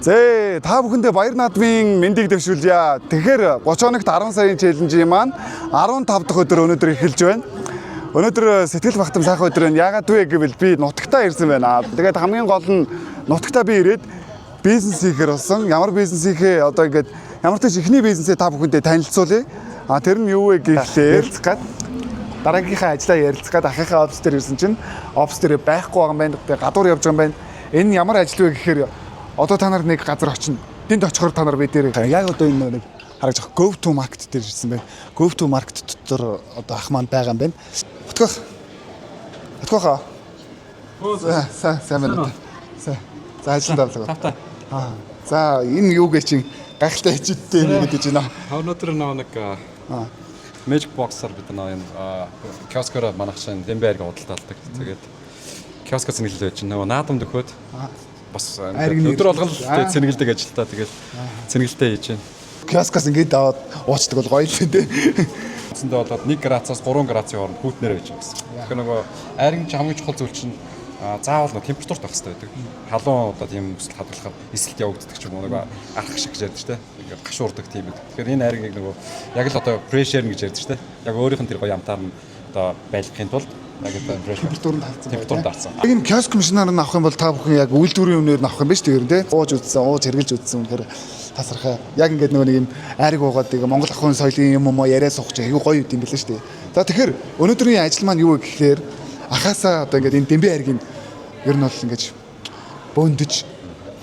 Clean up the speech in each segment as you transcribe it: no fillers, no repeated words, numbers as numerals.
Зээ та бүхэндээ баяр наадмын мэндийг дэвшүүлье. Тэгэхээр 30 хоногт 10 сарын челленжийн маань 15 дахь өдөр өнөөдөр эхэлж байна. Өнөөдөр сэтгэл багтам сайхан өдөр байна. Яагаад вэ гэвэл би нутагтаа ирсэн байна. Тэгээд хамгийн гол нь нутагтаа би ирээд бизнес хийхээр болсон. Ямар бизнес хийхээ одоо ингээд ямар ч ихний бизнесээ та бүхэндээ танилцуулъя. Тэр нь юу вэ гэхлээр дараагийнхаа ажлаа ярилцах гээд ахыхаа офис дээр ирсэн чинь офис дээр байхгүй байгаа юм байна. Гадуур явж байгаа юм байна. Энэ ямар ажил вэ гэхээр одоо та нар нэг газар очино. Тэнд очихоор та нар би дээр яг одоо энэ нэг хараж байгаа Go to Market дээр ирсэн байна. Go to Market дотор одоо ах маань байгаа юм байна. Өтгөх. Өтгөхөө. Сайн байна. За ажил давлаа. За энэ юу гэж чинь гайхалтай хичээдтэй юм гэж байна. Өнөөдөр нэг Magic Box-аар бид энэ киоскоор манайх чинь Дэмбэрг худалдаалдаг. Тэгээд киоскоос нэглэж байж нөгөө наадамд өгөхөд бас өдөр болгон цэнгэлдэг ажилтаа тэгээд цэнгэлтэй хийж байна. Киоскоос ингээд аваад уучдаг бол гоё л дээ. Эцэндээ болоод 1 градусаас 3 градусын хооронд хүүтнээр байж байгаа гэсэн. Тэгэхээр нөгөө айрын хамгийн чухал зүйл чинь заавал нөгөө температурт байх хэрэгтэй байдаг. Халуун одоо тийм өсөлт хадгалахад эсэлт явагддаг ч юм уу нөгөө арах шиг гэж ярьдаг шүү дээ. Ингээд гашуурдаг тийм байдаг. Тэгэхээр энэ айрыг нөгөө яг л одоо pressure гэж ярьдаг шүү дээ. Яг өөрийнх нь тэр гоё амтаар нь одоо байлгахын тулд яг температурт авсан. Яг энэ киоск машинаар нь авах юм бол та бүхэн яг үйлдвэрийн үнээр нь авах юм байна шүү дээ. Ууж үзсэн, ууж хэрглэж үзсэн үнэхээр тасархаа. Яг ингээд нөгөө нэг юм айрыг уугаад Монгол ахуйн соёлын юм уу яриа суух чинь айгүй гоё юм билээ шүү дээ. За тэгэхээр өнөөдрийн ажил маань юу вэ гэхээр ахаасаа одоо ингээд энэ Дэмбэ айргийн ер нь бол ингээд бөөндөж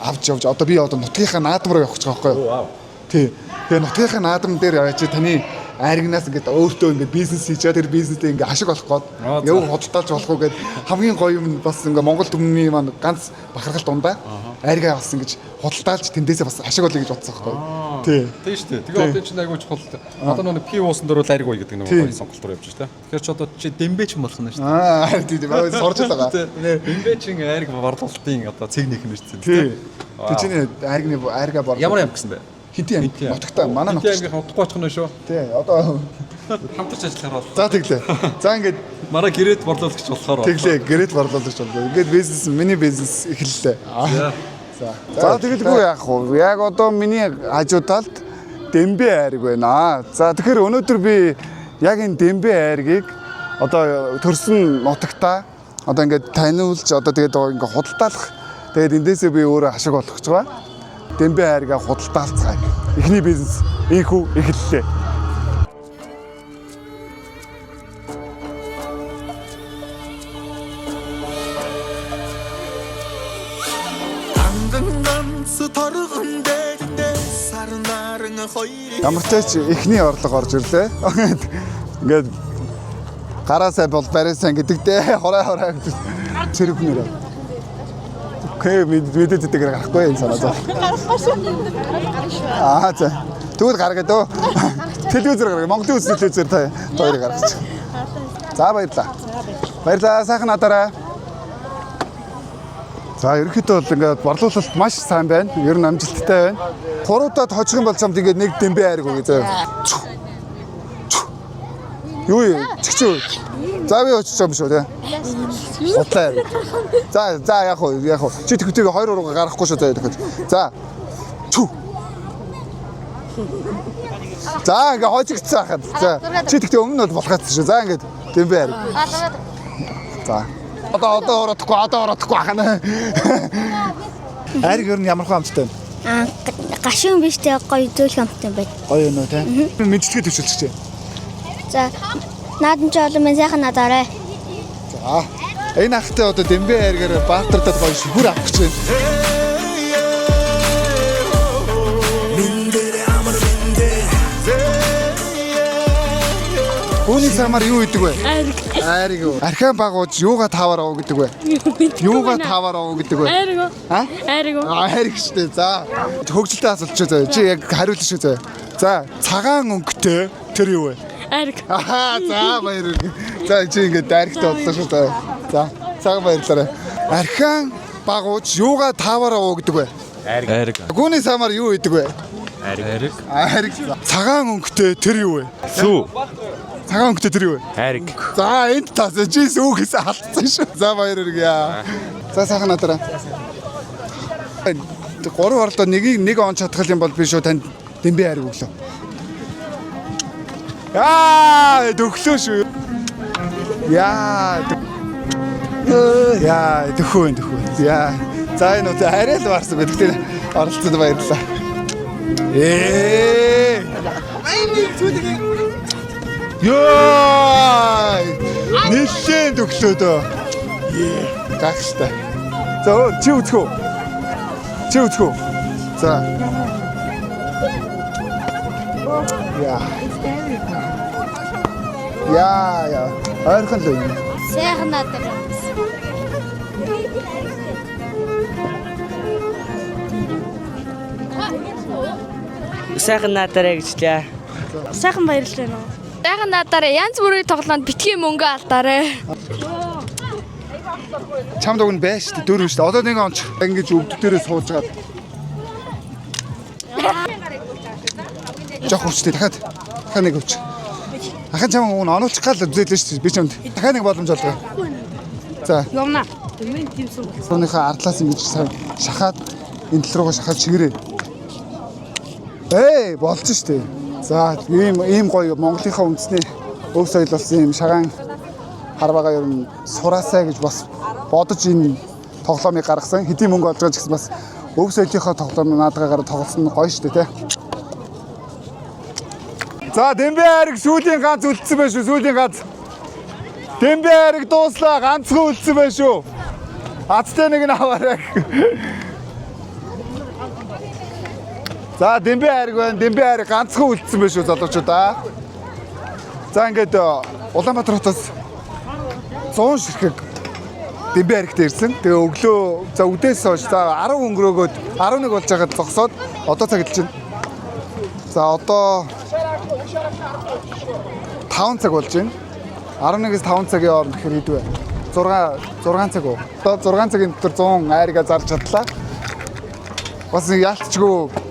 авч явж одоо би одоо нутгийнхаа наадам руу явах гэж байгаа байхгүй юу? Тий. Тэгээ нутгийнхаа наадам дээр явж таны айргнаас ингээд өөртөө ингээд бизнес хийж тэр бизнестэй ингээд ашиг олох гээд яв хөдөлталж болох уу гэд хамгийн гоё юм бас ингээд Монгол түмний маань ганц бахархал дундаа айргаа бас ингэж хөдөлталж тэндээсээ бас ашиг олъё гэж бодсон байхгүй юу? Тий. Тийм шүү дээ. Тэгээ одоо чинь айгүй чухал. Одоо нэг пи уусан дээр бол айрг ууй гэдэг нэг гоё сонголт руу явж байна шүү дээ. Тэгэхээр ч одоо чи Дэмбэ ч юм болох нь шүү дээ. Тийм сурж байгаа. Дэмбэ чин айрг борлуулалтын одоо цэг нэг юм шүү дээ. Тий. Тэг чиний айргаа борлуулалт ямар юм гэсэн бэ? Хинтийн нутагтаа манай нутагт утгагүй очих нь шүү. Тий. Одоо хамтарч ажиллахаар бол. За тэглээ. За ингээд манай гэрээд борлуулагч болохоор тэглээ. Гэрээд борлуулагч боллоо. Ингээд бизнес миний бизнес эхэллээ. За тэгэлгүй яах вэ? Яг одоо миний хажуу талд Дэмбэ айрг байна. За тэгэхээр өнөөдөр би яг энэ Дэмбэ айргийг одоо төрсөн нутагтаа одоо ингээд таниулж одоо тэгээд ингээд худалдаалах тэгээд эндээсээ би өөрөө ашиг олох гэж байгаа. Дэмбэ айргаа худалдаалцгаая. Эхний бизнес ийхүү эхэллээ. Ямар ч тач эхний орлого орж ирлээ. Ингээд гараасай бол бариасан гэдэгтэй хорой цэрэгнэр. Окей, мэдээд идэгэр гарахгүй юм санаа зов. За. Тэгвэл гаргаад өө. Телевизээр гаргаа. Монголын үс телевизээр та хоёрыг гаргачих. За баярлаа. Баярлаа. Сайхан надараа. За ерөнхийдөө бол ингээд борлуулалт маш сайн байна. Ер нь амжилттай байна. Хуруудад хожих юм бол чамд ингээд нэг Дэмбэ айрг өгье заяа. Юу юу чигчүү. За би очиж юм шүү те. Утлаа. За яг уу. Чи тэгтээ 2 урууга гарахгүй шүү заяа тэгэхэд. За. Чү. За ингээд хожигдсан хахад. За. Чи тэгтээ өмнө нь бол болохгүй шүү. За ингээд Дэмбэ айрг. За. Одоо ороохгүй хана. Айрг ер нь ямар хамттай байна? Гашуун биш те гоё зөөл хамттай байна. Гоё юм уу те? Мэдлэгээ төвшөлчих. За наадамч олон мен сайхан надаарай. За. Энэ ахтай одоо Дэмбэ айргаар баатардад гоё шүхүр авах гэж байна. Үүний самар юу гэдэг вэ? Айрг. Архиан багууч юугаа таваар аваа гэдэг вэ? Юугаа таваар аваа гэдэг вэ? Айрг. Айрг штэ. За. Хөгжилтэй асуулт шүү зөө. Чи яг хариулна шүү зөө. За, цагаан өнгөтэй тэр юу вэ? Айрг. За баярлалаа. За чи ингээд айргтай бодлоо шүү зөө. За, цагаан баярлалаа. Архиан багууч юугаа таваар аваа гэдэг вэ? Айрг. Гүний самар юу гэдэг вэ? Айрг. Цагаан өнгөтэй тэр юу вэ? Сүү. Цагаан өнгөтэй тэр юу вэ? Айрг. За энд тас чи сүүхээс алдсан шүү. За баярлалаа. За сайхан надараа. 3 орлоо нэг он чадхал юм бол би шүү танд Дэмбэ хайрыг өглөө. Яа, төглөө шүү. Яа. Яа, төхөө. Яа. За энэ үү арай л варсан бэ. Тэгтээ оролцоод баярлалаа. Ёо! Нэлээд төглөөдөө. Гахштай. За чи үзэх үү? За. Яа. Ойрхон л юм. Сайхан надад. Сайхан надараа гэжлээ. Сайхан баярлалаа нөө. Сайхан надаараа янз бүрийн тоглоонд битгий мөнгө алдаарэ. Чамд уг нь байж шүү дээ. Дөрөв шүү дээ. Одоо нэг онч ингэж өвдөг дээрээ суужгаад. Жох хүчтэй дахиад нэг хүч. Ахын чам уг нь оноочих гал үзээлээ шүү дээ. Би чамд дахиад нэг боломж олгоо. За. Явна. Тэмээ тимсэн. Сууныхаа ардлаас ингэж шахаад энэ тал руугаа шахаад чигээрээ. Болж шүү дээ. За ийм гоё Монголынхаа үндэсний өв соёл болсон ийм шагаан харваага ер нь сураасаа гэж бас бодож энэ тоглоомыг гаргасан. Хэдийн мөнгө олж байгаа ч гэсэн бас өв соёлынхаа тоглоом наадгаагаар тоглосон гоё шүү дээ, тэ. За Дэмбэ хайрыг сүүлийн ганц үлдсэн байх шүү. Дэмбэ хайрыг дууслаа, ганцхан үлдсэн байх шүү. Азтай нэг нь аваарай. За Дэмбэ хайрыг байна. Дэмбэ хайрыг ганцхан үлдсэн байх шүү залуучуудаа. За ингээд Улаанбаатар хотоос 100 ширхэг Дэмбэ хайрагт ирсэн. Тэгээ өглөө за үдээс хойш за 10 өнгөрөөгөөд 11 болж байгаад зогсоод одоо цаг хэлж байна. За одоо 5 цаг болж байна. 11-с 5 цагийн хооронд гэхээр хэдвэ? 6 цаг уу? Одоо 6 цагийн дотор 100 айргаа зарж чадлаа. Бас яалтчгүй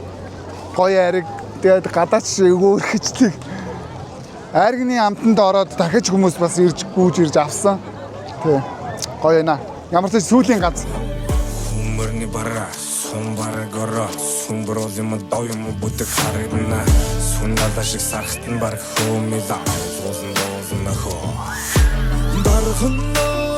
гоё айраг тэгээд гадаач өгөөрхөжтэй. Айргны амтанд ороод дахиж хүмүүс бас ирж авсан. Тэг. Гоё яана. Ямар ч сүүлийн ганц. Humorni bara, sun bara gorot, sun brozim doyum butek harina. Sun надашиг сархтан баг хөөмэй заа. Зузан на хоо. Дархан